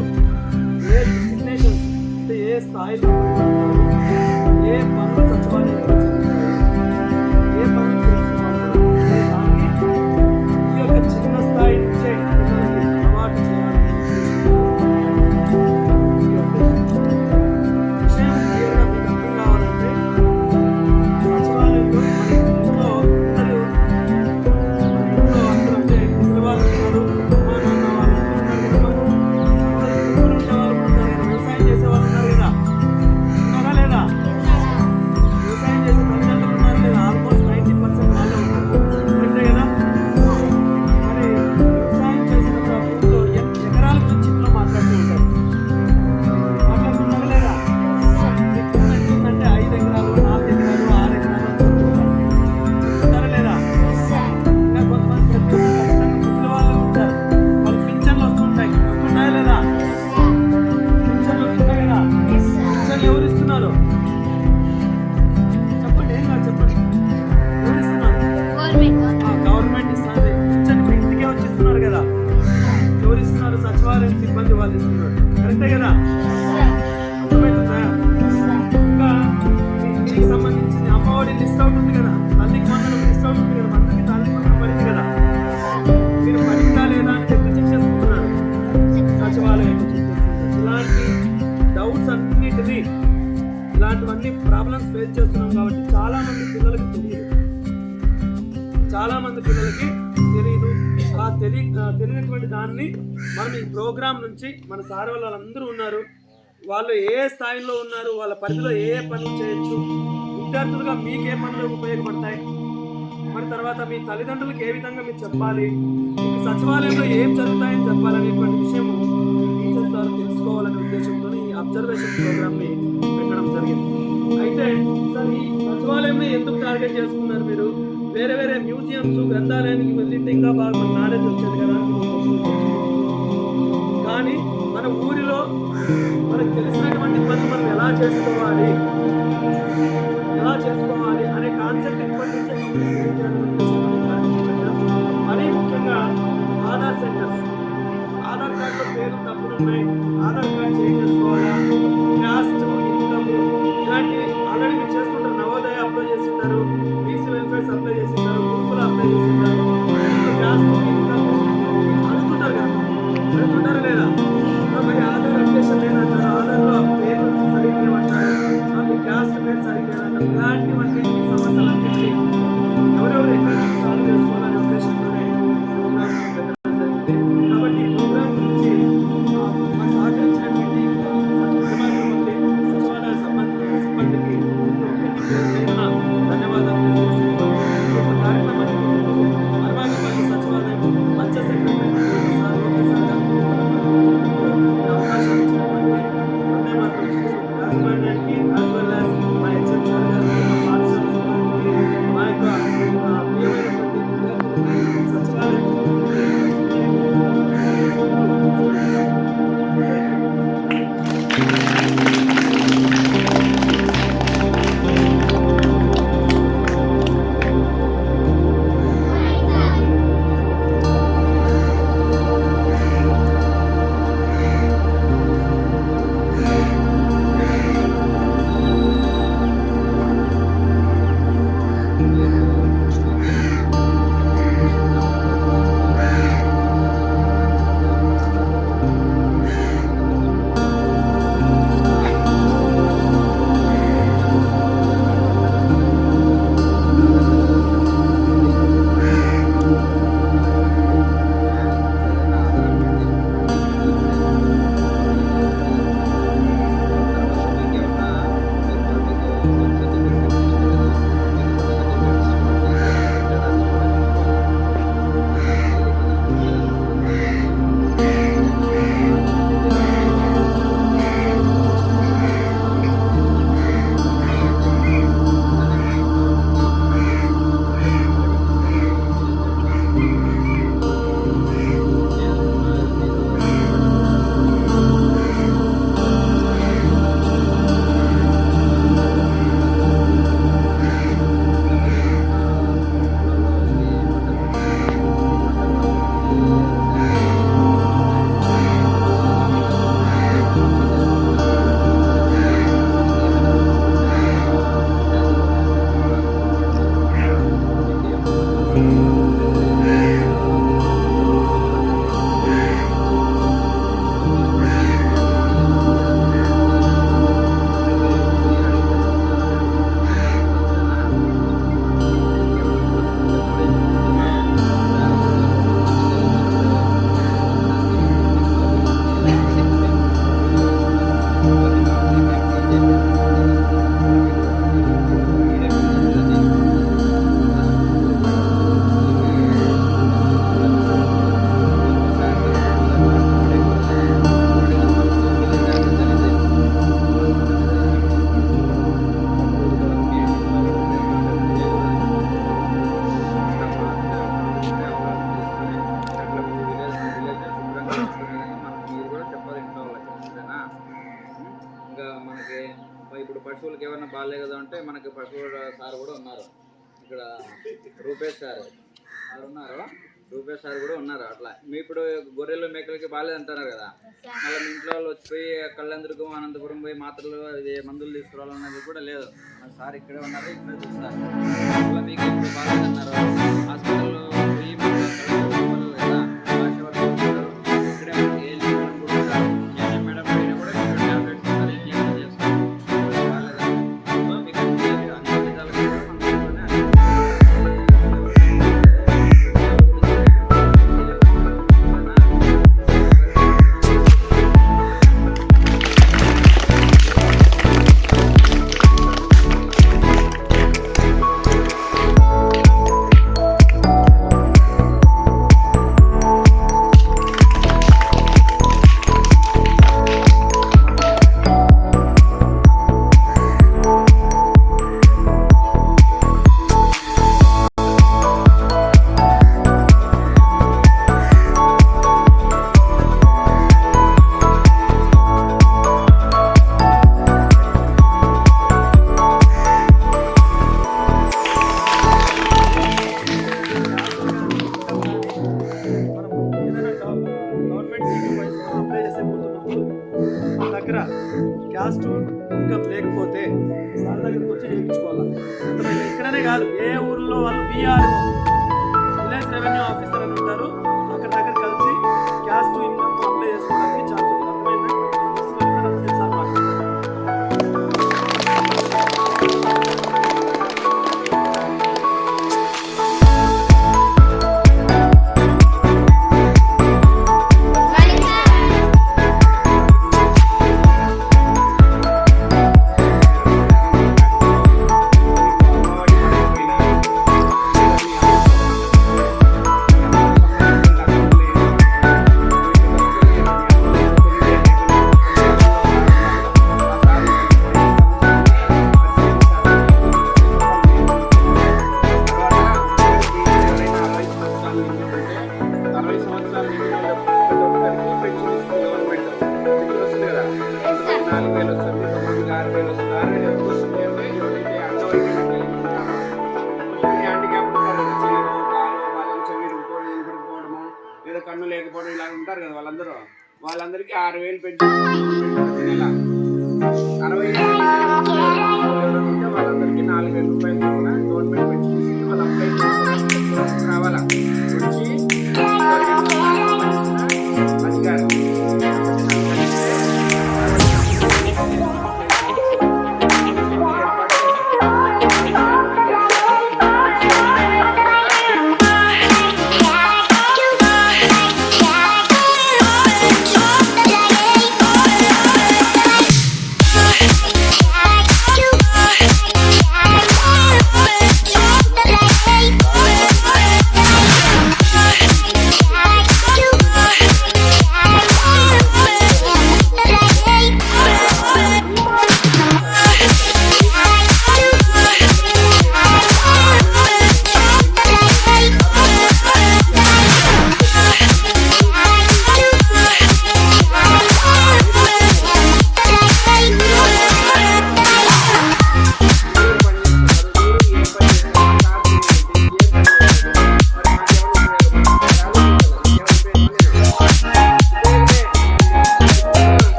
ఉన్నారు, ఏ డెస్టినేషన్స్ అంటే ఏ స్థాయిలో ఉన్నారు, ఏ పనులు సచివాలయంలో జరుగుతాయి, ఏ పనులు చేస్తున్నారు అనే దాన్ని ఈ యొక్క చిన్న స్థాయి నుంచే పిల్లలకి అలవాటు చేయాలని విషయం క్లియర్గా మీకు అర్థం కావాలంటే సచివాలయంలో అందరూ అంటే పిల్లవాళ్ళు ఉన్నారు, అమ్మా నాన్న వాళ్ళు ఉన్నారు కదా, ఊరు ఉండే వాళ్ళు ఉన్నారు కదా, వ్యవసాయం చేసే వాళ్ళు ఉన్నారు కదా, ఉన్నారా లేదా? వ్యవసాయం చేసే తల్లిదండ్రులు ఉన్నారు లేదా? ఆల్మోస్ట్ 90% వాళ్ళే ఉన్నారు, కరెక్టే కదా? మరి వ్యవసాయం చేసినప్పుడు ఆ ఊళ్ళో ఎకరాల గురించి ఇంట్లో మాట్లాడుతూ ఉంటారు, మాట్లాడుతున్నారు లేదా? ఎక్కువ ఎంతుందంటే 5 ఎకరాలు, 4 ఎకరాలు, 6 ఎకరాలు అని చెప్తూ ఉంటారు, ఉంటారా లేదా? ఇంకా కొంతమంది ప్రతి ఒక్కరు ఖచ్చితంగా ముసలి వాళ్ళు ఉంటారు, వాళ్ళు పింఛన్లు వస్తుంటాయి, వస్తున్నాయా లేదా? పింఛన్లు వస్తున్నాయి కదా? పింఛన్లు ఎవరు ఇస్తున్నారు చెప్పండి, ఏం కాదు చెప్పండి, ఎవరు ఇస్తున్నారు? గవర్నమెంట్ ఇస్తుంది. పింఛన్ మీ ఇంటికే వచ్చి ఇస్తున్నారు కదా, ఎవరు ఇస్తున్నారు? సచివాలయం సిబ్బంది వాళ్ళు ఇస్తున్నారు, కరెక్టే కదా? అర్థమవుతుందా? ఇంకా మీకు సంబంధించిన అమ్మఒడి లిస్ట్ అవుట్ ఉంది కదా, తల్లికి వందనం లిస్ట్ అవుట్ ఉంది కదా, మందికి తల్లికి వందనం పడింది కదా, మీరు పడిందా లేదా అని చెప్పి చెక్ చేసుకుంటున్నారు, సచివాలయంలో చెక్ చేసుకుంటారు. ఇలాంటి డౌట్స్ అన్నిటినీ, ఇలాంటివన్నీ ప్రాబ్లమ్స్ ఫేస్ చేస్తున్నాం కాబట్టి చాలా మంది పిల్లలకి తెలియదు, చాలా మంది పిల్లలకి తెలియదు. ఆ తెలియనటువంటి దాన్ని మనం ఈ ప్రోగ్రామ్ నుంచి మన సార్ వాళ్ళందరూ ఉన్నారు, వాళ్ళు ఏ స్థాయిలో ఉన్నారు, వాళ్ళ పరిధిలో ఏ ఏ పనులు చేయొచ్చు, విద్యార్థులుగా మీకు ఏ పనులు ఉపయోగపడతాయి, మరి తర్వాత మీ తల్లిదండ్రులకు ఏ విధంగా మీరు చెప్పాలి, మీకు సచివాలయంలో ఏం జరుగుతాయని చెప్పాలనేటువంటి విషయం టీచర్స్ ద్వారా తెలుసుకోవాలనే ఉద్దేశంతో ఈ అబ్జర్వేషన్ ప్రోగ్రామ్ని పెట్టడం జరిగింది. అయితే సార్ ఈ సచివాలయంలో ఎందుకు టార్గెట్ చేసుకున్నారు మీరు? వేరే వేరే మ్యూజియంస్, గ్రంథాలయానికి వెళ్ళితే ఇంకా బాగా మన నాలెడ్జ్ వచ్చేది కదా అని మీకు క్వశ్చన్ వచ్చింది. కానీ మన ఊరిలో మనకు తెలిసినటువంటి పనులు మనం ఎలా చేసుకోవాలి అనే కాన్సెప్ట్ ఇప్పటి నుంచే మరీ ముఖ్యంగా ఆధార్ సెంటర్స్, ఆధార్ కార్డులో పేరు తప్పులు ఉన్నాయి, ఆధార్ కార్డు చేంజ్ చేసుకోవాలా, క్యాస్ట్, ఇన్కమ్ ఇలాంటి ఆల్రెడీ మీరు చేస్తుంటారు, నవోదయ అప్లై చేస్తుంటారు, బీసీ వెల్ఫేర్స్ అప్లై చేస్తుంటారు, గురుకుల అప్లై చేస్తుంటారు, క్యాస్ట్, ఇన్కమ్ అడుగుతుంటారు కదా, అడుగుతుంటారా లేదా? మరి ఆధార్ అప్డేషన్ లేదంటారు, ఆధార్లో పేరు సరిగ్గా లేవంటారు, మీ క్యాస్ట్ పేరు సరిగ్గా లేదంటారు. ఇలాంటివన్నీ సమస్యలన్నింటినీ ఎవరెవరు ఎక్కడ సాల్వ్ చేసుకోవాలనే ఉద్దేశంతోనే ప్రోగ్రామ్ పెట్టడం జరిగింది. కాబట్టి ఈ ప్రోగ్రామ్ గురించి మాకు సహకరించినటువంటి సచివాలయ సిబ్బందికి ధన్యవాదాలు. పశువులకి ఏమైనా బాగాలేదు కదా అంటే మనకి పశువుల సార్ కూడా ఉన్నారు ఇక్కడ, రూపేష్ సార్ వాళ్ళు ఉన్నారు, రూపేష్ సార్ కూడా ఉన్నారు. అట్లా మీ ఇప్పుడు గొర్రెలు మేకలకి బాగాలేదు అంటున్నారు కదా, మళ్ళీ మీ ఇంట్లో వాళ్ళు వచ్చిపోయి కళ్యాణదుర్గం అనంతపురం పోయి మాత్రలు ఇది మందులు తీసుకురావాలన్నది కూడా లేదు. మన సార్ ఇక్కడే ఉన్నారు, ఇక్కడే చూస్తారు. మళ్ళీ మీకు ఇప్పుడు బాగాలేదన్నారు హాస్పిటల్లో పోయి కదా ఇక్కడే మనకి మేడం పోయినా కూడా ఇక్కడ టాబ్లెట్స్ ఇస్తారు, ఇంజక్షన్ చేస్తారు. బాగాలేదండి సో మీకు అన్ని విధాలుగా కూడా మన మనం ఏదైనా గవర్నమెంట్ సీట్ అప్లై చేసే ముందు మన దగ్గర క్యాస్ట్ ఇన్కమ్ లేకపోతే సార్ దగ్గరికి వచ్చి చేయించుకోవాలి. అర్థమైంది? ఇక్కడనే కాదు, ఏ ఊర్లో వాళ్ళు విఆర్ఓ విలేజ్ రెవెన్యూ ఆఫీసర్ అని ఉంటారు, అక్కడ దగ్గర కలిసి క్యాస్ట్ ఇన్కమ్ అప్లై చేసుకోవడానికి ఛాన్స్ ఉంది. అర్థమైందా? సార్ మాట్లాడుతున్నారు. లేదా కన్ను లేకపోవడం ఇలా ఉంటారు కదా వాళ్ళందరికీ 6,000 పెన్షన్ నెల. 60 వాళ్ళందరికీ 4,000 రూపాయలు కూడా గవర్నమెంట్ పెన్షన్ ఇస్తుంది. వాళ్ళు అప్లై చేసుకుని రావాలా వచ్చి అధికారం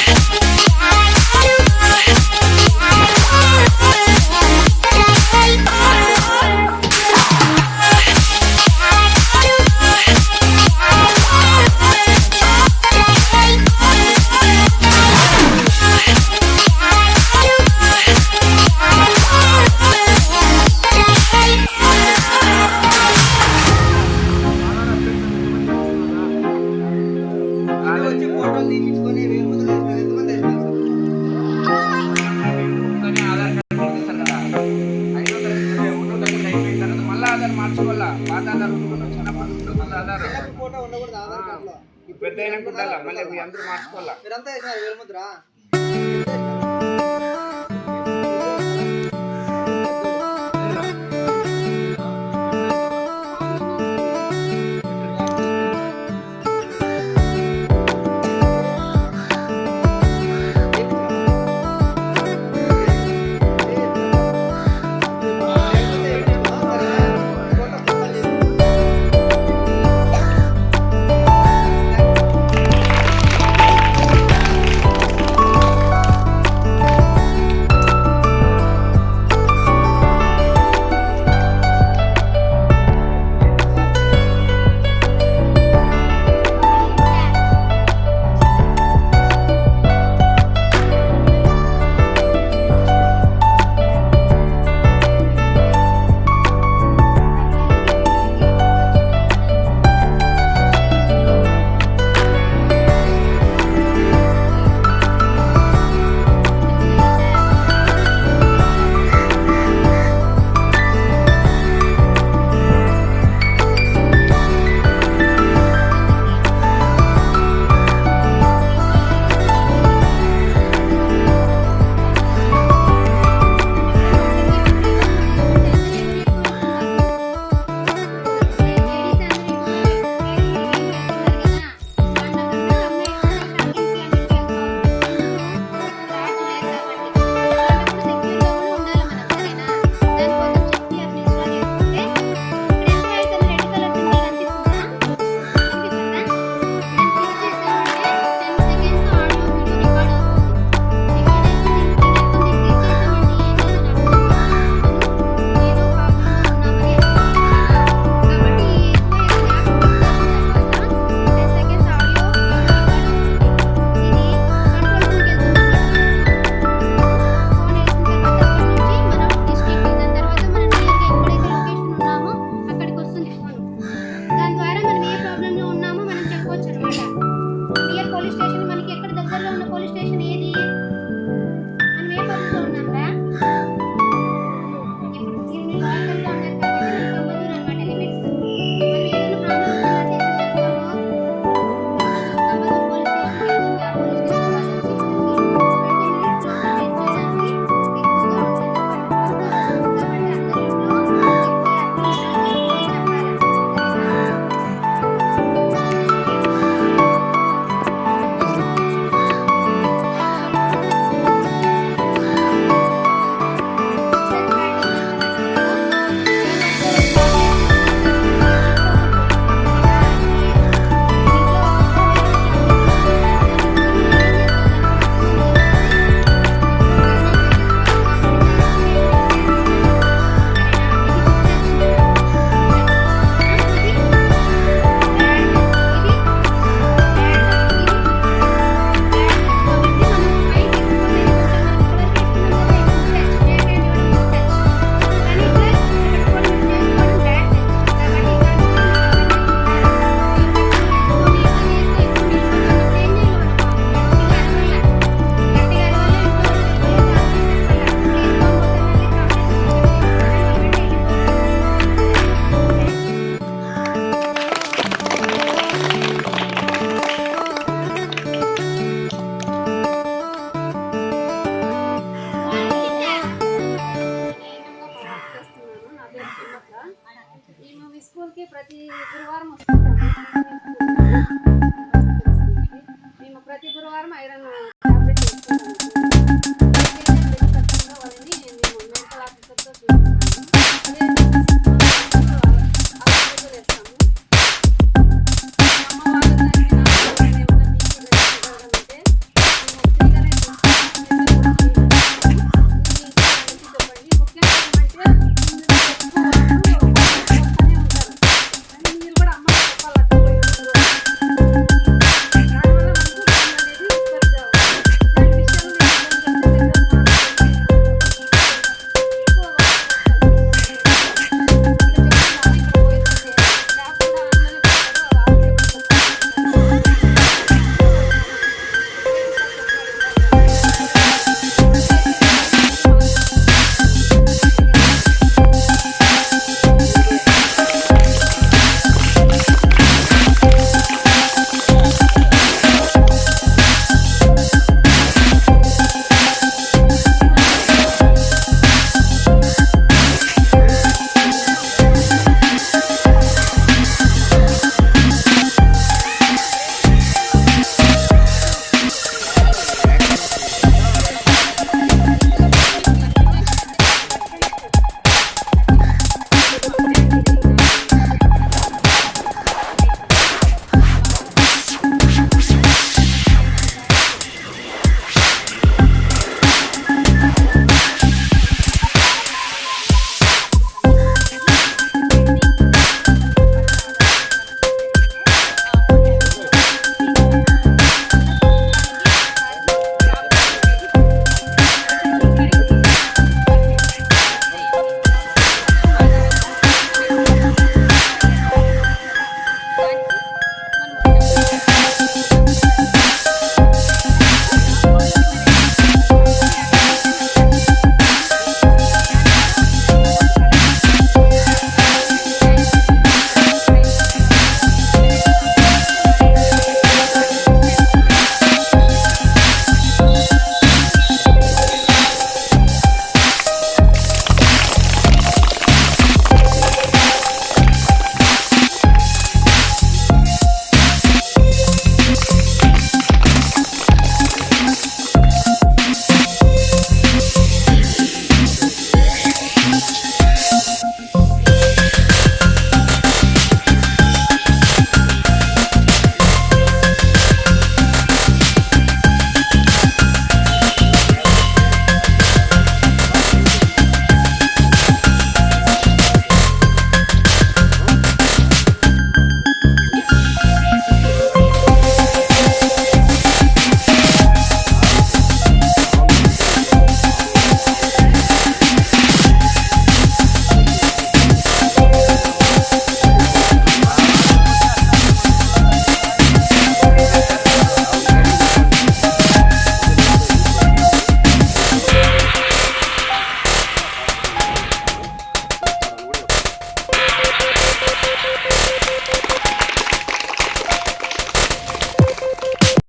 Bye. పెద్ద అయినా గుడ్డాలా మళ్ళీ మీ అందరూ మార్చుకోవాలా మీరంతా వేసినారు వేలుముద్ర